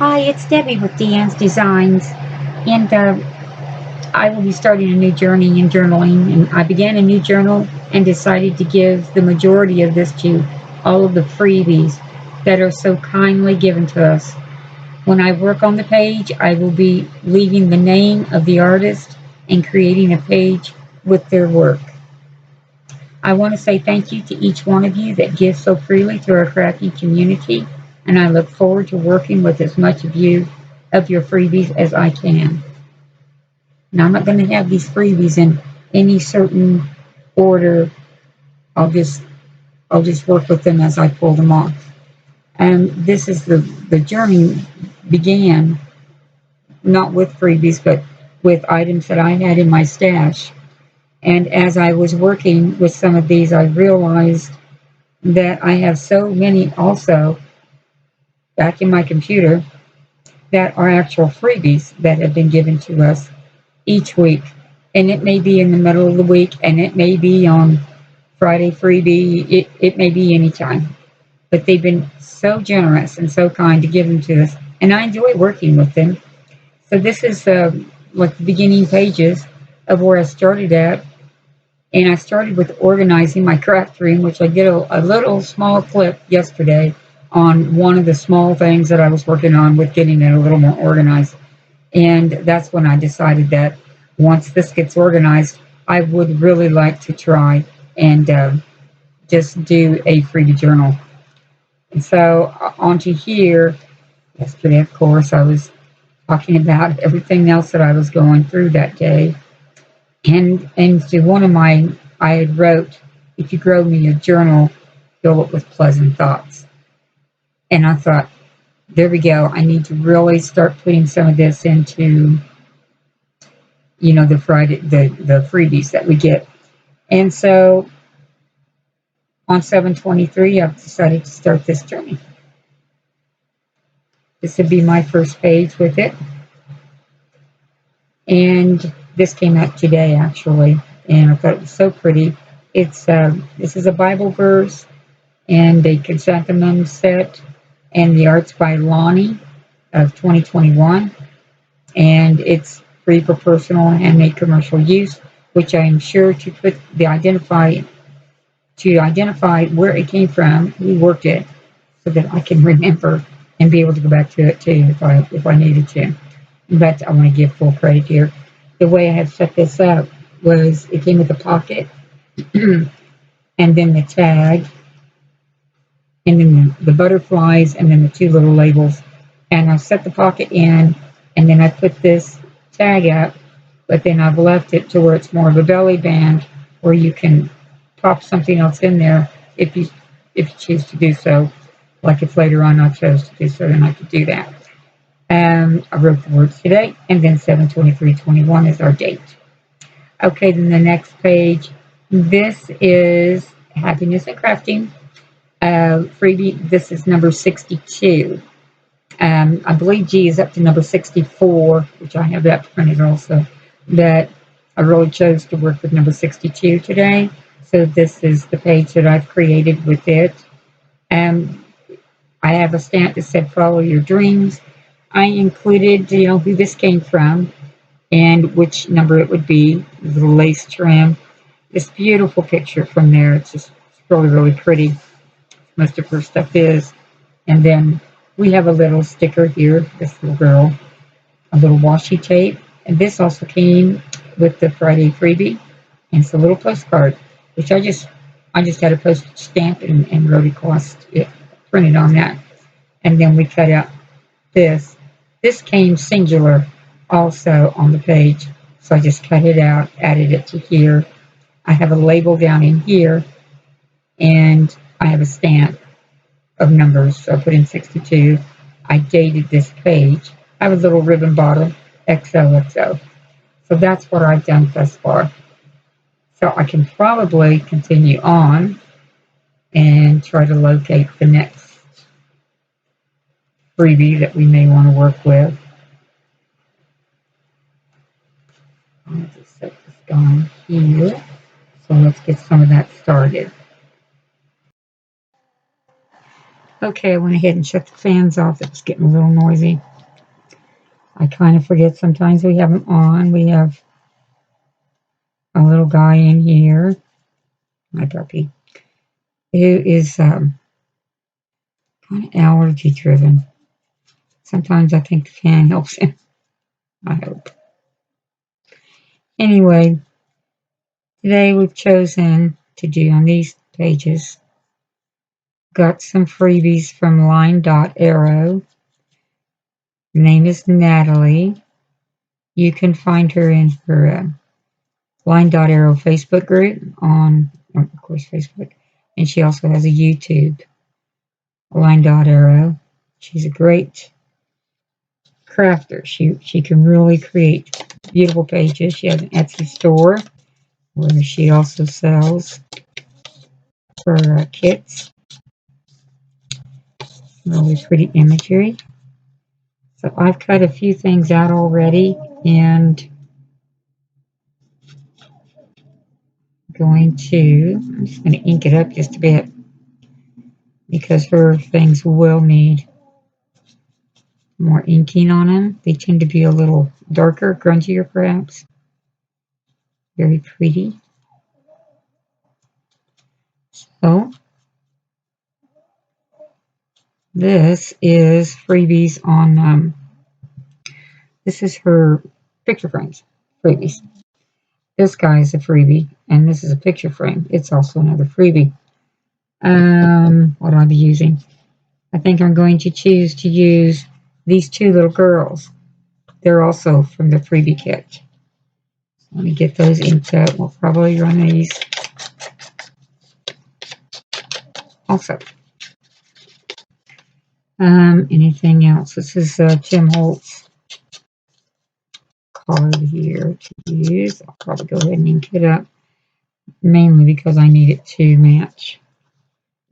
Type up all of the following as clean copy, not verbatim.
Hi, it's Debbie with D.Ann's Designs, and I will be starting a new journey in journaling. And I began a new journal and decided to give the majority of this to all of the freebies that are so kindly given to us. When I work on the page, I will be leaving the name of the artist and creating a page with their work. I want to say thank you to each one of you that gives so freely to our crafting community, and I look forward to working with as much of your freebies as I can. Now, I'm not going to have these freebies in any certain order. I'll just I'll just work with them as I pull them off. And this is the journey began not with freebies, but with items that I had in my stash. And as I was working with some of these, I realized that I have so many also back in my computer that are actual freebies that have been given to us each week. And it may be in the middle of the week, and it may be on Friday freebie. It may be anytime. But they've been so generous and so kind to give them to us. And I enjoy working with them. So this is like the beginning pages of where I started at. And I started with organizing my craft room, which I did a little small clip yesterday on one of the small things that I was working on with getting it a little more organized. And that's when I decided that once this gets organized, I would really like to try and just do a freebie journal. And so onto here, yesterday, of course, I was talking about everything else that I was going through that day. And to one of I had wrote, if you grow me a journal, fill it with pleasant thoughts. And I thought, there we go. I need to really start putting some of this into, the freebies that we get. And so on 7/23, I've decided to start this journey. This would be my first page with it. And this came out today, actually. And I thought it was so pretty. This is a Bible verse and a chrysanthemum set. And the art's by Lonnie of 2021. And it's free for personal and handmade commercial use, which I am sure to put the identify where it came from, who worked it, so that I can remember and be able to go back to it too if I needed to. But I want to give full credit here. The way I had set this up was it came with a pocket and then the tag and then the butterflies and then the two little labels. And I set the pocket in and then I put this tag up, but then I've left it to where it's more of a belly band where you can pop something else in there if you choose to do so. Like if later on I chose to do so, then I could do that. I wrote the words today, and then 7/23/21 is our date. Okay, then the next page. This is Happiness and Crafting. Freebie, this is number 62. I believe G is up to number 64, which I have that printed also. But I really chose to work with number 62 today. So this is the page that I've created with it. I have a stamp that said follow your dreams. I included, who this came from and which number it would be, the lace trim. This beautiful picture from there. It's really, really pretty. Most of her stuff is. And then we have a little sticker here, this little girl, a little washi tape. And this also came with the Friday freebie. And it's a little postcard, which I just had a postage stamp and wrote across it, printed on that. And then we cut out this. This came singular also on the page. So I just cut it out, added it to here. I have a label down in here, and I have a stamp of numbers. So I put in 62. I dated this page. I have a little ribbon bottle, XOXO. So that's what I've done thus far. So I can probably continue on and try to locate the next freebie that we may want to work with. I'll just set this down here. So let's get some of that started. Okay, I went ahead and shut the fans off. It was getting a little noisy. I kind of forget sometimes we have them on. We have a little guy in here, my puppy, who is kind of allergy driven. Sometimes I think the fan helps him. I hope. Anyway, today we've chosen to do on these pages, got some freebies from Line Dot Arrow. Her name is Natalie. You can find her in her Line Dot Arrow Facebook group on, of course, Facebook. And she also has a YouTube, Line Dot Arrow. She's a great crafter. She can really create beautiful pages. She has an Etsy store where she also sells her kits. Really pretty imagery. So I've cut a few things out already and I'm just going to ink it up just a bit because her things will need more inking on them. They tend to be a little darker, grungier perhaps. Very pretty. So this is freebies on, this is her picture frames, freebies. This guy is a freebie, and this is a picture frame. It's also another freebie. What will I be using? I think I'm going to choose to use these two little girls. They're also from the freebie kit. Let me get those inked up. We'll probably run these also. Anything else? This is Jim Holt's card here to use. I'll probably go ahead and ink it up, mainly because I need it to match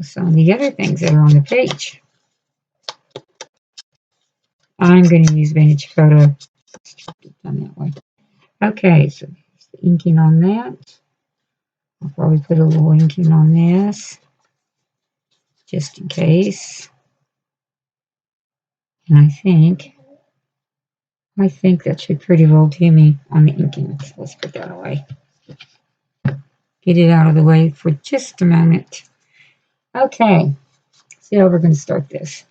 some of the other things that are on the page. I'm going to use Vintage Photo. Done that way. Okay, so there's the inking on that. I'll probably put a little inking on this, just in case. And I think that should pretty well do me on the inking. Let's put that away. Get it out of the way for just a moment. Okay, see how we're going to start this.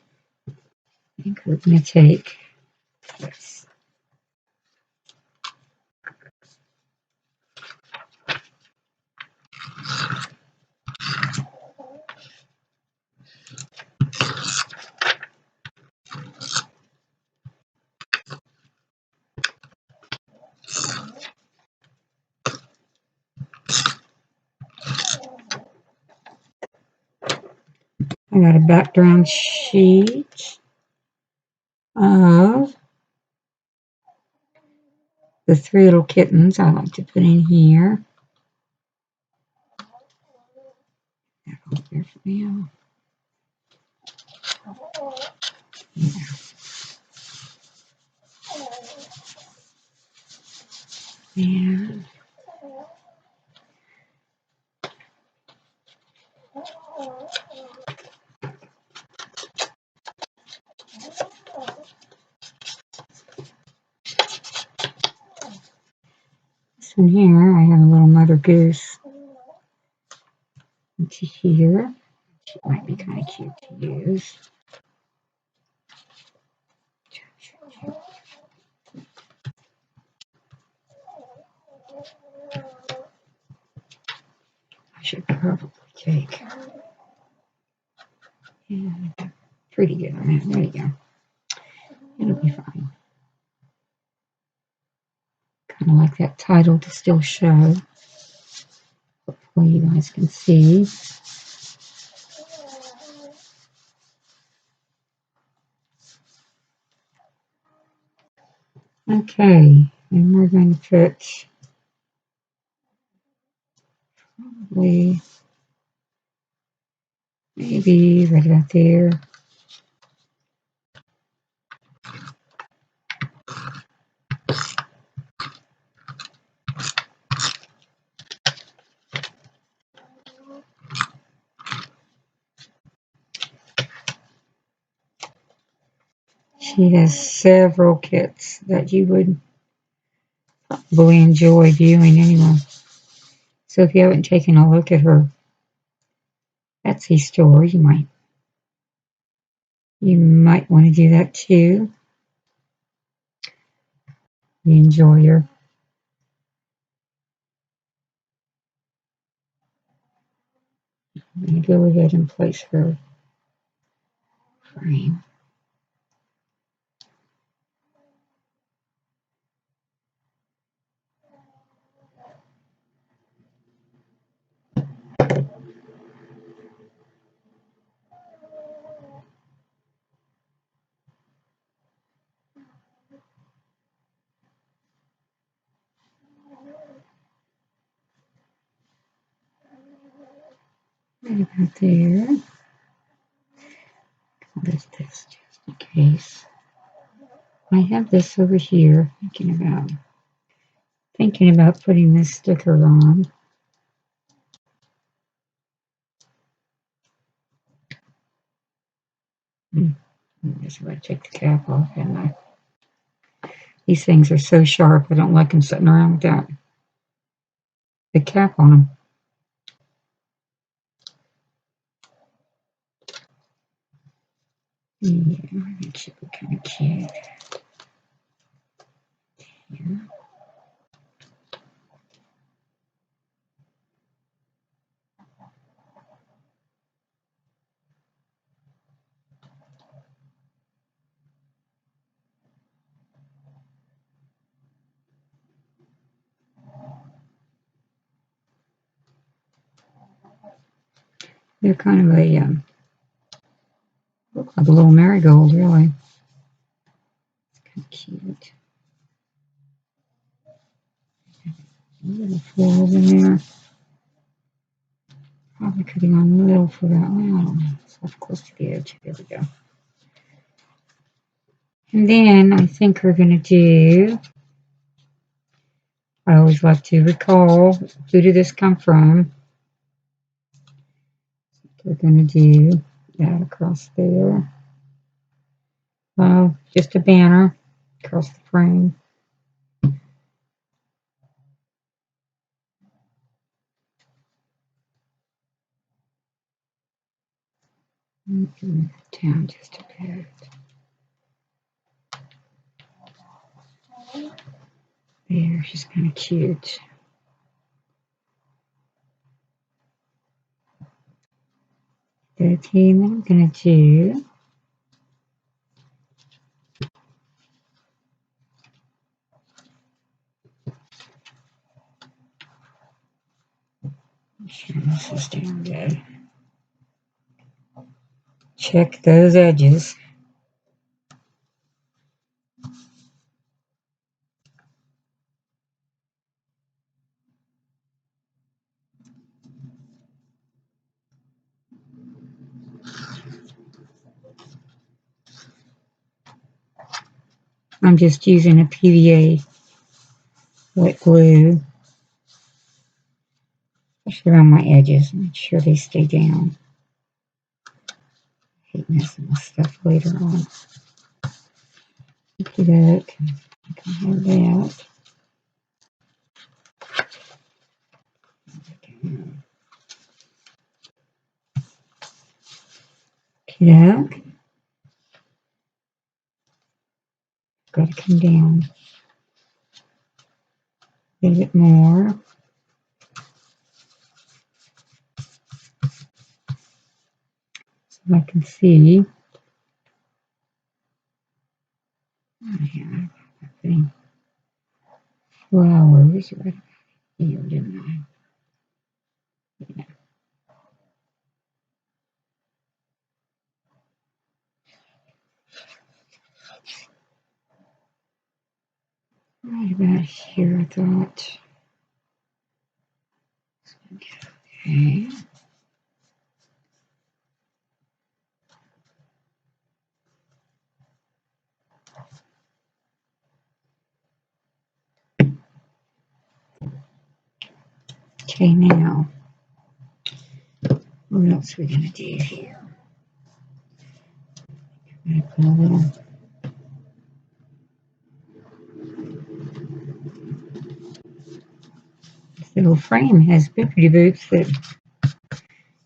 I think we're going to take this. I got a background sheet of the three little kittens I like to put in here. That over there for now. Yeah. And this one here, I have a little mother goose into here. She might be kind of cute to use. I should probably take. Yeah, pretty good on that. There you go. It'll be fine. Kind of like that title to still show. Hopefully you guys can see. Okay, and we're going to put probably maybe right about there. She has several kits that you would probably enjoy viewing anyway. So if you haven't taken a look at her Etsy store, you might want to do that too. You enjoy her. I'm going to go ahead and place her frame. Right about there. I'll lift this just in case. I have this over here, thinking about putting this sticker on. I guess I'm going to take the cap off, and these things are so sharp, I don't like them sitting around without the cap on them. Yeah, that should be kind of cute. Here. They're kind of a, look like a little marigold, really. Kind of cute. A little floral in there. Probably could have gone a little for that one. I don't know. It's off close to the edge. There we go. And then I think we're going to do, I always like to recall, who did this come from? We're going to do that across there. Just a banner across the frame. Down just a bit. There, she's kind of cute. Okay, and then I'm going to do sure this is down good. Check those edges. I'm just using a PVA wet glue, especially around my edges. Make sure they stay down. I hate messing with stuff later on. Look at that. I can have that. Look. Got to come down a little bit more. So I can see. I have putting flowers right here, didn't I? Yeah. Right about here, I thought. Okay. Okay, now, what else are we going to do here? I'm going to put a little Little frame has boopity boots that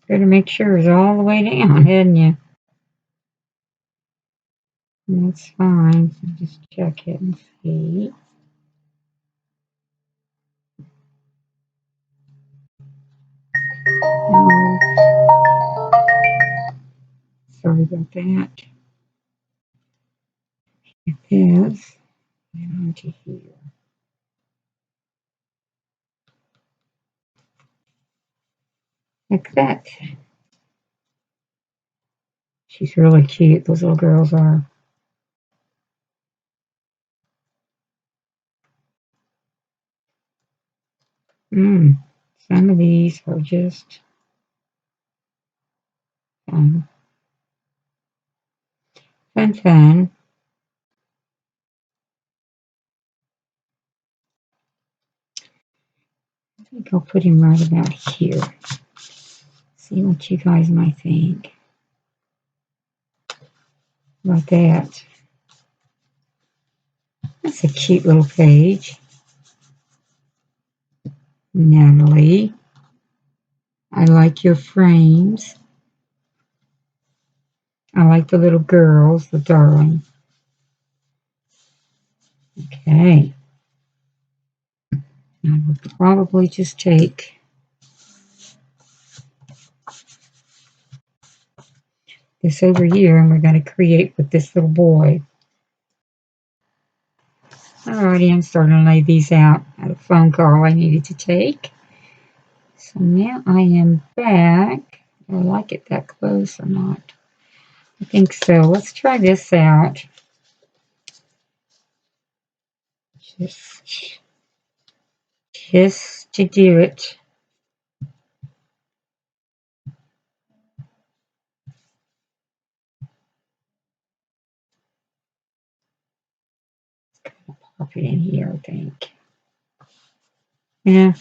better make sure is all the way down, hadn't you? And that's fine. So just check it and see. Oh, sorry about that. It is. And onto here. Like that. She's really cute. Those little girls are. Some of these are just fun. Fun. I think I'll put him right about here. See what you guys might think about that. That's a cute little page. Natalie, I like your frames. I like the little girls, the darling. Okay. I will probably just take this over here and we're going to create with this little boy. Alrighty, I'm starting to lay these out. I had a phone call I needed to take. So now I am back. Do I like it that close or not? I think so. Let's try this out. Just to do it. Pop it in here, I think. Yeah.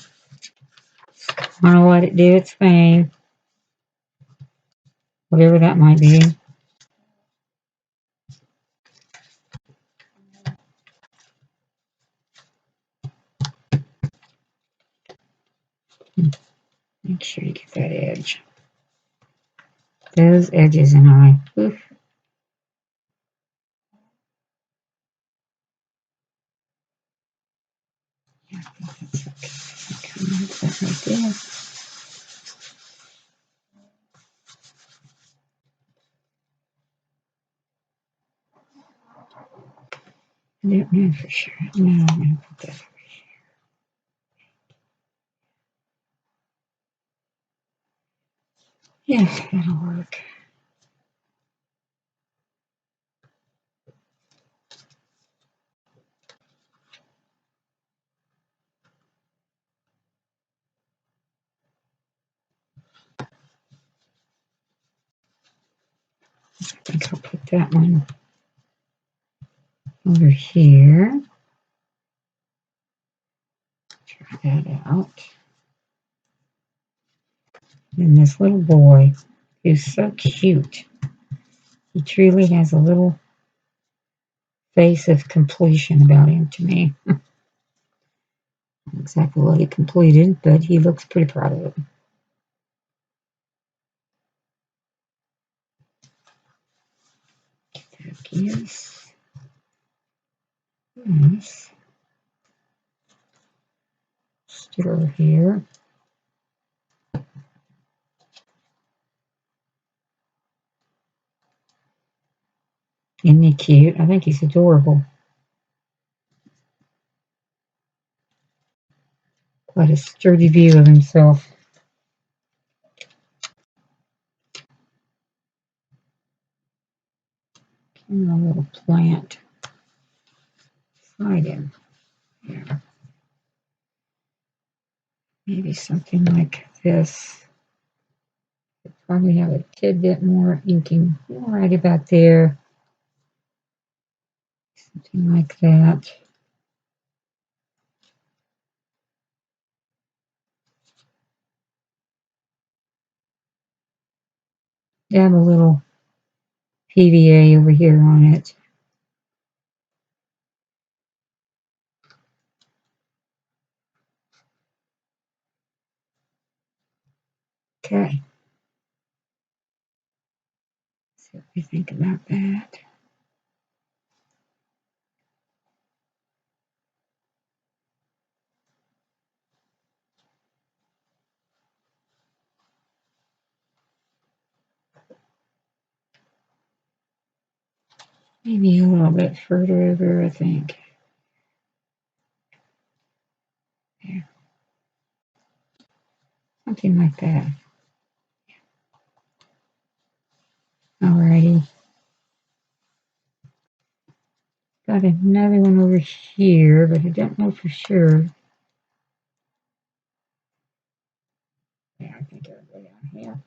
I'm going to let it do its thing. Whatever that might be. Make sure you get that edge. Those edges and I. Oof. Yeah, I think that's okay. Move that right there. I don't know for sure. No, I'm going to put that over here. Yeah, that'll work. I think I'll put that one over here. Try that out. And this little boy is so cute. He truly has a little face of completion about him to me. Not exactly what he completed, but he looks pretty proud of it. Yes. Nice. Stir here. Isn't he cute? I think he's adorable. Quite a sturdy view of himself. And a little plant. Slide him. Yeah. Maybe something like this. Probably have a tidbit more inking right about there. Something like that. Dab a little PVA over here on it. Okay. See what we think about that. Maybe a little bit further over, I think. Yeah. Something like that. Alrighty. Got another one over here, but I don't know for sure. Yeah, I think it'll go down here.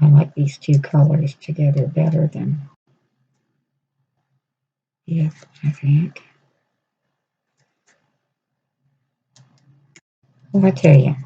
I like these two colors together better than, yep, I think. Well, I tell you.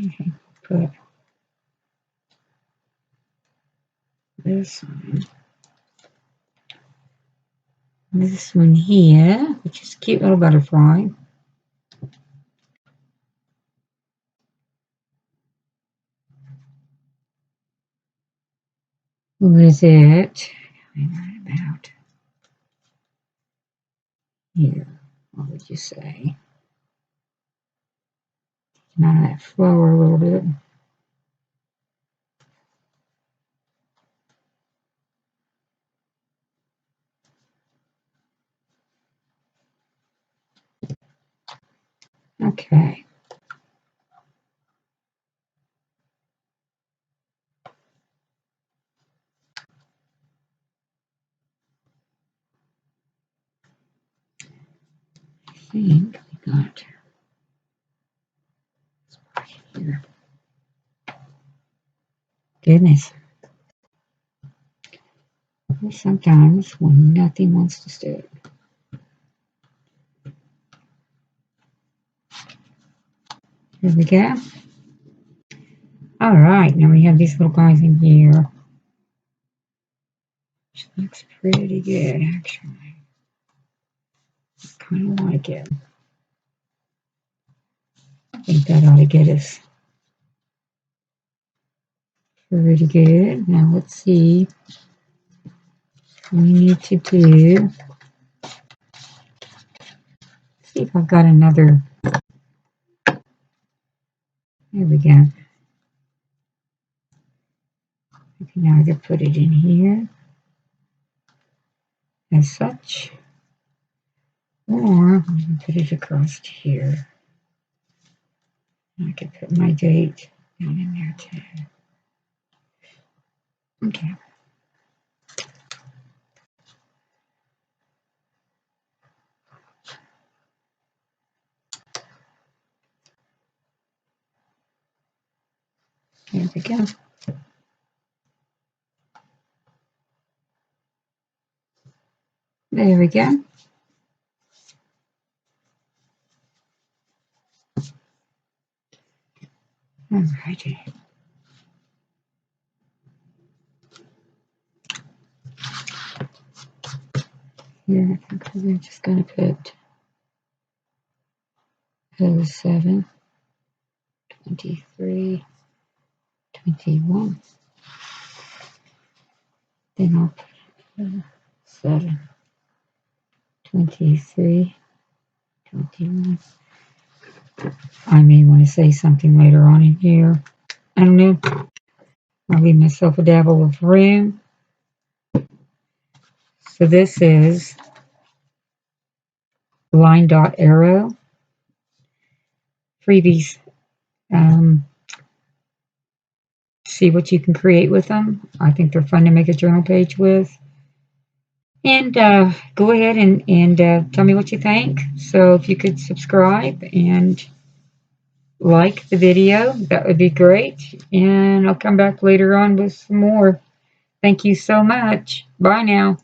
Okay, put this one here, which is a cute little butterfly. With it, right about here, what would you say? Out of that flower a little bit. Okay. I think we got right here. Goodness. Sometimes when nothing wants to stick. Here we go. All right, now we have these little guys in here. Which looks pretty good, actually. I kind of like it. I think that ought to get us pretty good. Now let's see what we need to do. See if I've got another. There we go. I can either put it in here as such, or I can put it across here. I could put my date down in there too. Okay. There we go. There we go. Alrighty. Here, I think we're just going to put 07, 23, 21. Then I'll put 7, 23, 21. I may want to say something later on in here. I don't know. I'll leave myself a dabble of room. So this is line dot arrow. Freebies. See what you can create with them. I think they're fun to make a journal page with. And go ahead and tell me what you think. So if you could subscribe and like the video, that would be great. And I'll come back later on with some more. Thank you so much. Bye now.